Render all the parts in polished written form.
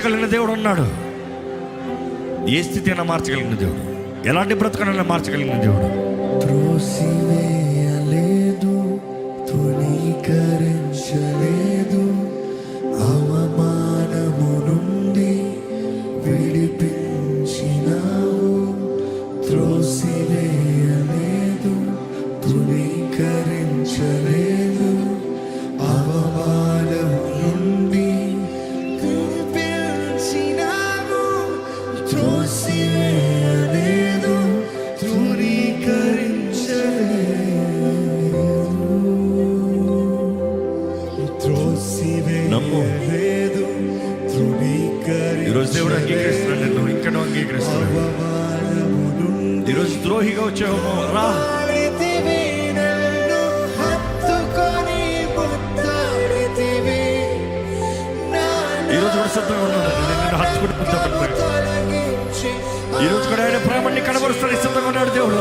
మార్చగలిగిన దేవుడు ఉన్నాడు. ఏ స్థితి అయినా మార్చగలిగిన దేవుడు, ఎలాంటి బ్రతకనైనా మార్చగలిగిన దేవుడు. త్రోసివేయలేదు, తృణీకరించలేదు, అవమానము నుండి విడిపించినావు. త్రోసివేయలేదు, తృణీకరించలేదు, అవమానము నుండి విడిపించినావు. త్రోసివేయలేదు, తృణీకరించలేదు, త్రోసివేయలేదు, తృణీకరించలేదు. ఈరోజు దేవుడు అంగీకరిస్తున్నాడు, నువ్వు ఇంకా అంగీకరిస్తున్నాడు. ఈరోజు ద్రోహిగా వచ్చావు, రా. ఈరోజు కూడా సిద్ధంగా ఉన్నాడు, నిన్ను హత్తుకుని పుట్టబడతాడు. ఈరోజు కూడా ఆయన ప్రేమని కనబరుస్తాడు, సిద్ధంగా ఉన్నాడు దేవుడు.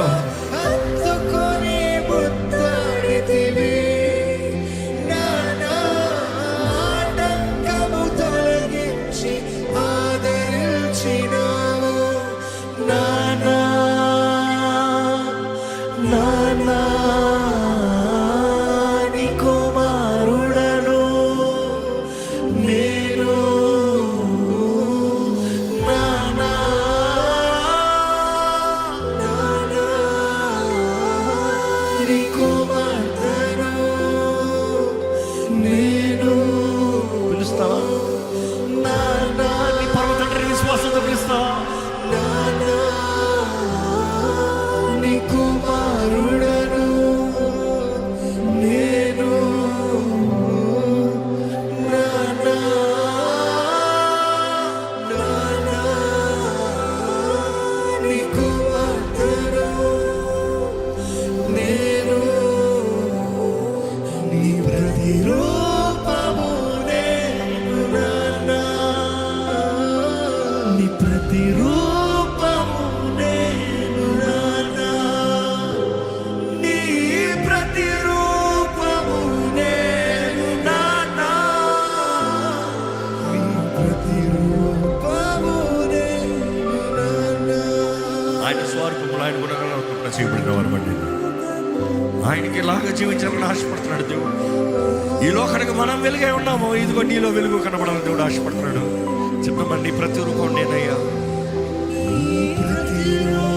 పిలుస్తావా? నీ పరమ తండ్రి విశ్వాసంతో పిలుస్తావా? నీ కుమారుడను నేను, నానా నానా, నీ కుమారుడను నేను, నీ ప్రతిరూపము నేను, నానా నీ ప్రతిరూపము నేను, నానా నీ ప్రతిరూపము నేను, నానా నీ ప్రతిరూపము నేను, నానా. ఆయన స్వరూపములు, ఆయన గుణగణాలు చేయబడిన వారు బట్టి ఆయనకి ఇలాగా జీవించాలని ఆశపడుతున్నాడు దేవుడు. ఈ లోకానికి మనం వెలుగై ఉన్నాము, ఇదిగో నీలో వెలుగు కనబడాలని దేవుడు ఆశపడుతున్నాడు. చెప్పమండి, ప్రతి రూపం నేనయ్యా. నీ ప్రతిరూపము